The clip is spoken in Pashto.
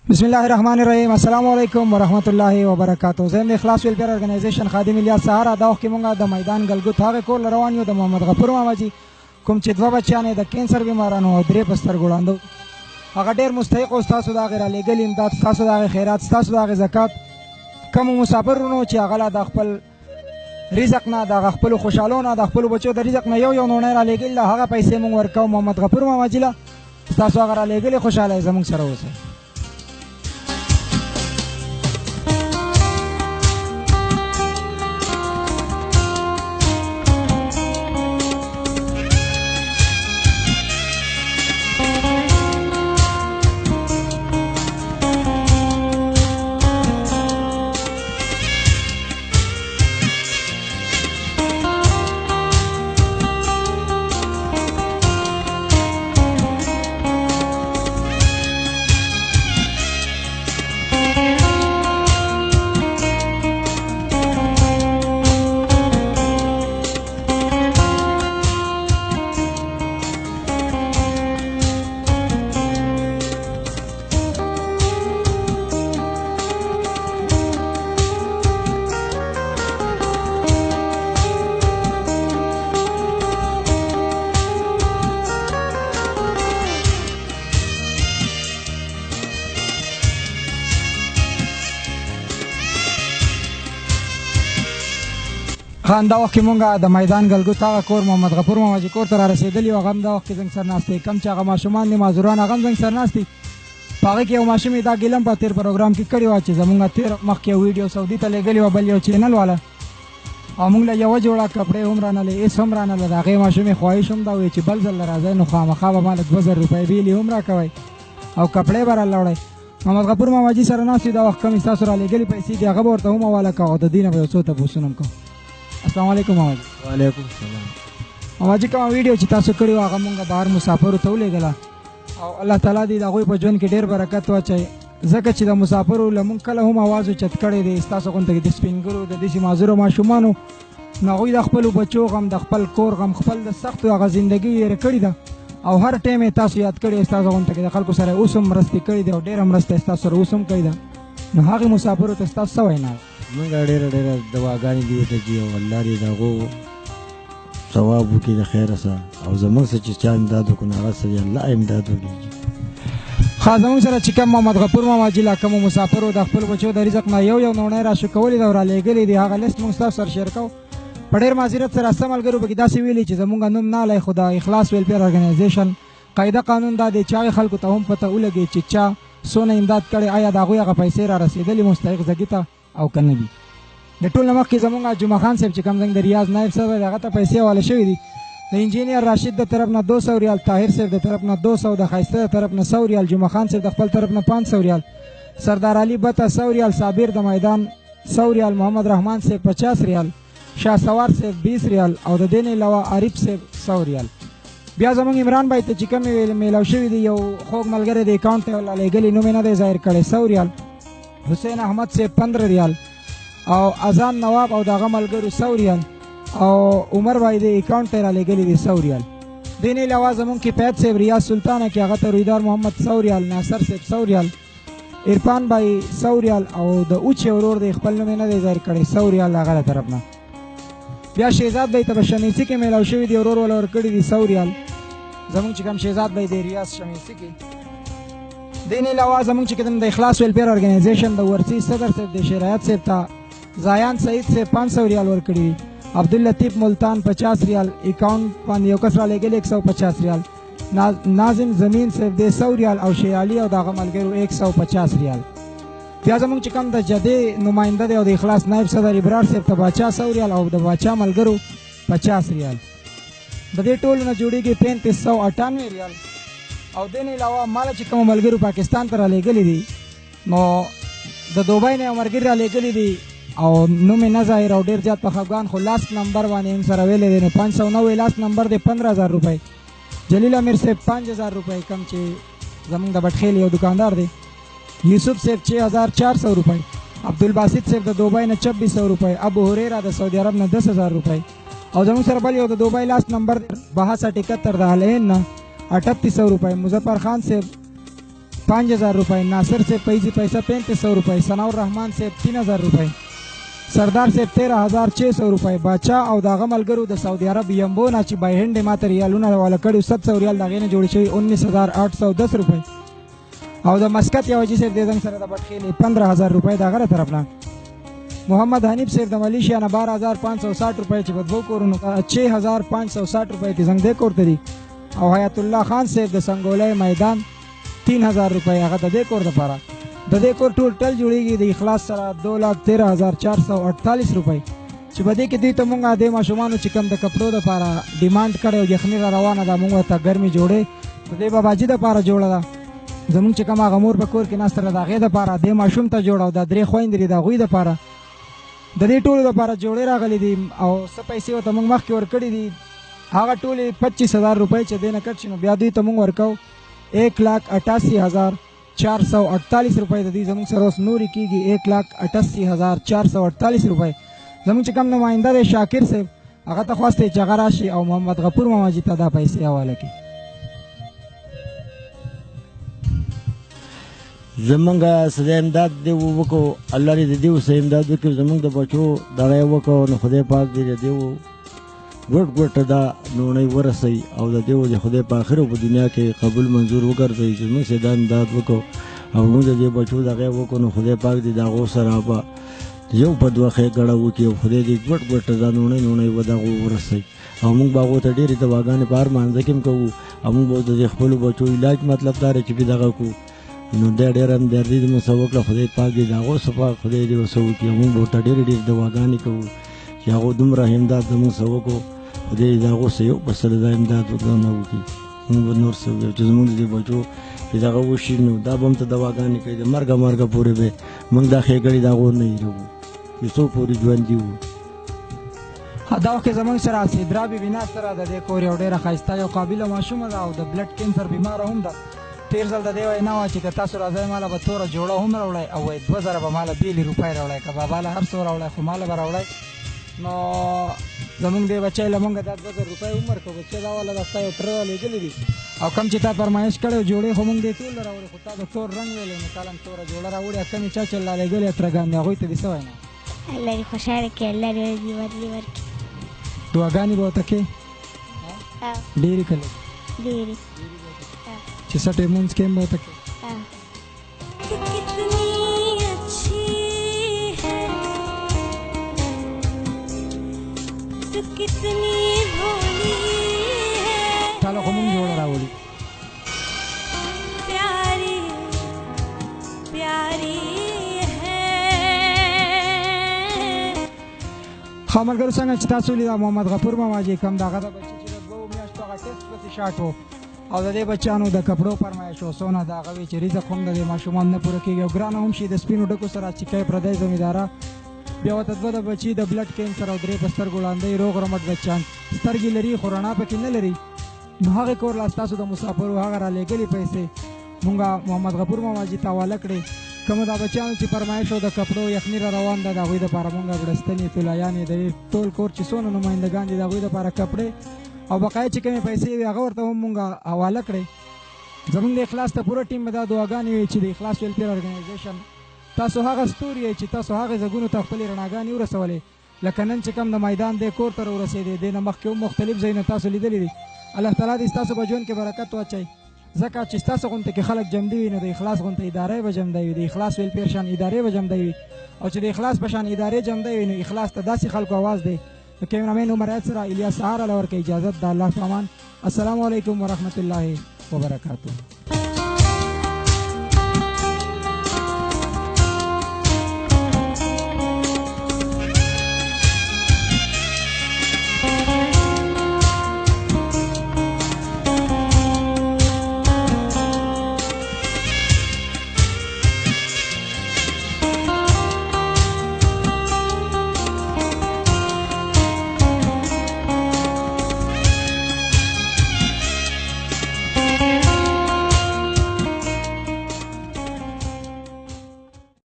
बिस्मिल्लाहिर्रहमानिर्रहीम अस्सलामु अलैकुम वरहमतुल्लाहि वबरकातुहू। زم اخلاص ویلفیر ارګنایزیشن خادم الیاس سهار دا وخت مونږه د میدان ګلګوت هغه کور روان یو د محمد غفور ماما جی کوم چې دوه بچیانې د کینسر بیمارانو او درې په سترګو ړانده هغه ډېر مستحق او ستاسو د هغې رالیږلي امداد ستاسو د هغې خیرات ستاسو د هغې زکات کومو مسافرونو چې هغه لا د خپل رزق نه د هغه خپلو خوشحالو نه د خپلو بچو د رزق نه یو نوڼی رالیږلي د هغه پیسې مونږ ورکوو محمد غفور ماما جي له ستاسو هغه رالیږلې خوشحاله یې زموږ سره اوسئ. خان دا وخت کې مونږ د میدان ګلګوت هغه کور محمد غفور ماما جي کور ته را رسېدلي یو هغه هم دا وخت کې زموږ سره ناست دی کم چې هغه ماشومان دي معذوران هغه هم زموږ سره ناست دي په هغې کې یو ماشوم یې دا ګیله هم په تېر پروګرام کې کړې وه چې زمونږ تېر مخکې یو ویډیو سعودي ته لېږلې وه بل یو چینل والا او مونږ له یوه جوړه کپړې هم رانلې هېڅ هم رانله د هغې ماشوم یې خواهش هم دا وی چې بل ځل له راځئ نو خامخا به ما له 2000 روپۍ بیلې هم راکوئ او کپړې به راله وړئ. محمد غفور ماما جي سره ناست وي دا وخت کم ستاسو رالیږلي پیسې دي هغه به ورته هم حواله کوو او د دې نه به یو څو تپوسونه هم کوو. السلام علیکم ماما جي. وعلیکم السلام. ماما جي کومه ویډیو چې تاسو کړې وه هغه مونږ بهر مسافرو ته ولېږله او الله تعالی دې د هغوی په ژوند کې ډېر برکت واچوي ځکه چې د مسافرو له مونږ کله هم اواز اوچت کړی دی ستاسو غونته کې د سپینګرو د داسې معذورو ماشومانو نو هغوی د خپلو بچو غم د خپل کور غم خپل د سختو هغه زندګي یې کړې ده او هر ټایم یې تاسو یاد کړی ستاسو غونته کې د خلکو سره اوس هم مرستې کړې دي او ډېره مرسته یې ستاسو سره اوس هم کړې ده نو هغې مسافرو ته ستاسو څه وینا ده؟ موږ ډېره دواګانې دي ورته دي او الله دې د هغو ثواب وکړي د خیره سره او زموږ سره چې چا امداد وکړو نو هغه سره الله امداد وکړي. ښه زموږ سره چې کوم محمد غفور ماما جي لا کومو مسافرو د خپلو بچو د رزق نه یو نوڼی راشو کولی ده او رالیږلي دي هغه لیست موږ ستاسو سره شیر کوو. په ډېر معذرت سره سم ملګرو پکې داسې ویلي چې زموږ نوم نه الی خو د اخلاص ویلفیر ارګنایزیشن قاعده قانون دا دی چې هغې خلکو ته هم پته ولګي چې چا څونه امداد کړی آیا د هغوی هغه پیسې را رسېدلي مستحق ځګي ته او که نه دي. د ټول نه مخکې زموږ جمعه خان صاحب چې کوم زموږ د ریاض نایب صاحب دی هغه ته پیسې حواله شوي دي د انجینیر راشد د طرف نه 200 ریال طاهر صاحب د طرف نه 200 د ښایسته د طرف نه 100 ریال جمعه خان صاحب د خپل طرف نه 500 ریال سردار علي بته 100 ریال صابر د میدان 100 ریال محمد رحمان صاحب 50 ریال شاه سوار صاحب 20 ریال او د دې نه علاوه عارف صاحب 100 ریال. بیا زموږ عمران بھائی ته چې کومې میلاو شوي دي یو خوږ ملګری د اکاونټ ته رالیږلي نوم یې نه دی ظاهر کړی 100 ریال حسین احمد صاحب 15 ریال او اذان نواب او د هغه ملګرو 100 ریال او عمر بھائی د اکاونټ ته رالیږلي دي 100 ریال. دې نه علاوه زموږ کفایت صاحب ریاض سلطانه کې هغه ته رویدار محمد 100 ریال ناصر صاحب 100 ریال عرفان بھائی 100 ریال او د اوچې ورور دی خپل نوم یې نه دی ظاهر کړی 100 ریال د هغه له طرف نه. بیا شهزاد بھائی ته په شمیسي کې میلاو شوي دي ورور والا ورکړي دي 100 ریال زموږ چې کوم شهزاد بھائی دی ریاض شمیسي کې. دې نه علاوه زموږ چې کوم د اخلاص ویلفیر ارګنایزیشن د ورسي صدر صاحب د شرایط صاحب ته زایان سعید صاحب 500 ریال ورکړي دي عبداللطیف ملتان 50 ریال اکاؤنٹ باندې یو کس رالیږلي 150 ریال ناظم زمین صاحب د 100 ریال او شیر علي او د هغه ملګرو 150 ریال. بیا زموږ چې کوم د جدې نماینده دی او د اخلاص نایب صدر ابرار صاحب ته باچا 100 ریال او د باچا ملګرو 50 ریال. د دې ټولو نه جوړېږي 3598 ریال او دې نه علاوه ماله چې کوم ملګرو پاکستان ته رالیږلي دي نو د دوبۍ نه یو ملګري رالیږلي دي او نوم یې نه ظاهر او ډېر زیات په خفګان خو لاست نمبر باندې هم سره ویلی دی نو 590 لاست نمبر دی 15000 روپۍ جلیل امیر صاحب 5000 روپۍ کم چې زموږ د بټخیل یو دکاندار دی یوسف صاحب 6400 روپۍ عبدالباسط صاحب د دوبۍ نه 2600 روپۍ ابو هریره د سعودي عرب نه 10000 روپۍ او زموږ سره بل یو د دوبۍ لاست نمبر 6271 د العین نه 3800 روپۍ مظفر خان صاحب 5000 रुपए, नासिर से पैसा 3500 रुपए, सनाउर रहमान से 3000 रुपए, सरदार से 13600 रुपए, बादशाह او داغه ملګرو د سعودي عرب یمبو نه چې بای هند ماته ریالونه والا کړي 700 ریال دغه نه جوړ شوی 19810 روپے او د مسکت یو جی صاحب د زنګ سره د بټخیلې 15000 روپے دا غره طرف نه محمد حنیف صاحب د ملیشیا نه 12560 روپے چې بدبو کورونو 6560 روپے د زنګ د کوړه دي او حیات الله خان صاحب د سنگولې میدان 3000 روپے هغه د کور د پاره د دې کور ټول جوړیږي د اخلاص سره 213448 روپے چې بده کې دوی ته مونږه د ماشومانو چې کم د کپړو د پاره ډیماند کړو یخنی را روانه ده مونږه ته ګرمي جوړې د دې باباجي د پاره جوړه ده زمونږ چې کوم هغه مور په کور کې ناستره د هغې دپاره دې ماشوم ته جوړه او دا درې خویندې دي د هغوی دپاره د دې ټولو دپاره جوړې راغلي دي او څه پیسې ورته مونږ مخکې ورکړي دي هغه ټولې 25000 روپۍ چې دې نه کټ شي نو بیا دوی ته مونږ ورکو 1,88,448 روپۍ د دوی زمونږ سره اوس نورې کېږي 1,88,448 روپۍ زمونږ چې کوم نماینده دی شاکر صاحب هغه ته خواست دی چې هغه راشي او محمد غفور ماماجي ته دا پیسې حواله کړي زمونږه سده امداد دی وکړو الله دې د دې اوسه امداد وکړي زمونږ د بچو دغه یې وکړو نو خدای پاک دې د دې ګوټ دا نوڼۍ ورسوي او د دې د خدای په آخر او په دنیا کې قبول منظور وګرځوي چې موږ سده امداد وکړو او موږ د دې بچو دغه یې وکړو نو خدای پاک دې د هغو سره به یو په دوه ښې ګړه وکړي او خدای دې ګوټ دا نوڼۍ به دغو ورسوي او موږ به هغو ته ډېرې دواګانې په هر مانځه کې هم کوو او موږ به د دې خپلو بچو علاج مطلب دا دی چې پې دغه کړو نو دا ډېره همدردي دې موږ څه وکړه خدای پاک دې د هغو څخه خدای دې ورڅه وکړي موږ به ورته ډېرې دواګانې کوو چې هغو دومره امداد زموږ څه وکړو خدای دې د هغو څه یو بس سره دا امداد نه وکړي موږ به نور څه وکړو چې زموږ د دې بچو چې دغه وشي نو دا به هم ته دواګانې کوي د مرګه پورې به موږ دا ښېګړې د هغو نه هېروو چې څو پورې ژوندي وو دا وخت زمونږ سره سیدرا بیبي ناستره د دې کور یو ډېره ښایسته یو قابله ماشومه ده او د بلډ کینسر بیماره هم ده تېر ځل د دې وینا وه چې که تاسو راځئ ماله به توره جوړه هم راوړئ او 2000 به ماله بېلې روپۍ راوړئ که بابا له هر څو راوړئ خو ماله به راوړئ نو زمونږ دې بچی له مونږه دا 2000 روپۍ هم ورکړو بچی دا والا دا ستا یو تره رالېږلي دي او کم چې تا فرمایش کړی جوړې خو مونږ دې ټول راوړې خو تا د تور رنګ ویلی نو تا له هم توره جوړه راوړې کمې چا چې رالېږلې ترګان دي هغوی ته دې څه وینا الله دې خوشحاله کړي الله دې ورلي ورکړي دعاګانې به ورته کې ډېرې کله ډېرې چې سټې مونځ کې هم به ورته کې چالو خو مونږ جوړه راوړي ښه ملګرو څنګه چې تاسو ولیده محمد غفور ماماجي کوم دغه د بچي چې د 2 میاشتو هغه ټېسټ پسې شاټ و او د دې بچیانو د کپړو فرمایش و څونه د هغه وی چې رزق هم د دې ماشومان نه پوره کېږي او ګرانه هم شي د سپینو ډکو سره چیکی پردی زمینداره بیا ورته 2 د بچي د بلډ کینسر او 3 په سترګو ړاندی روغ رمټ بچیان سترګې لري خو رڼا پکې نه لري نو هغې کور لاس تاسو د مسافرو هغه رالېږلي پیسې مونږ محمد غفور ماماجي ته حواله کړې کومه دا بچیانو چې فرمایش او د کپړو یخني را روان ده د هغوی دپاره مونږ بړستنې طلایانې د ټول کور چې څونه نمایندګان دي د هغوی دپاره کپړې او بقایه چې کومې پیسې وي هغه ورته هم مونږ حواله کړې زمونږ د اخلاص ته پوره ټیم به دا دعاګانې وي چې د اخلاص ویلفیر ارګنایزیشن تاسو هغه ستوري یئ چې تاسو هغې ځګونو ته خپلې رڼاګانې ورسولې لکه نن چې کوم د میدان دی کور ته راورسېدې دې نه مخکې هم مختلف ځایونه تاسو لیدلي دي الله تعالی دې ستاسو په ژوند کې برکت واچوي ځکه چې ستاسو غونته کې خلک جمدي وي نو د اخلاص غونته ادارې به جمدی وي د اخلاص ویلفیر شان ادارې به جمدی وي او چې د اخلاص په شان ادارې جمدی وي نو اخلاص ته داسې خلکو آواز دی د کیمرامین عمر عید سره الیاس سهار علی ورکه اجازت د الله په امان السلام علیکم ورحمت الله وبرکاته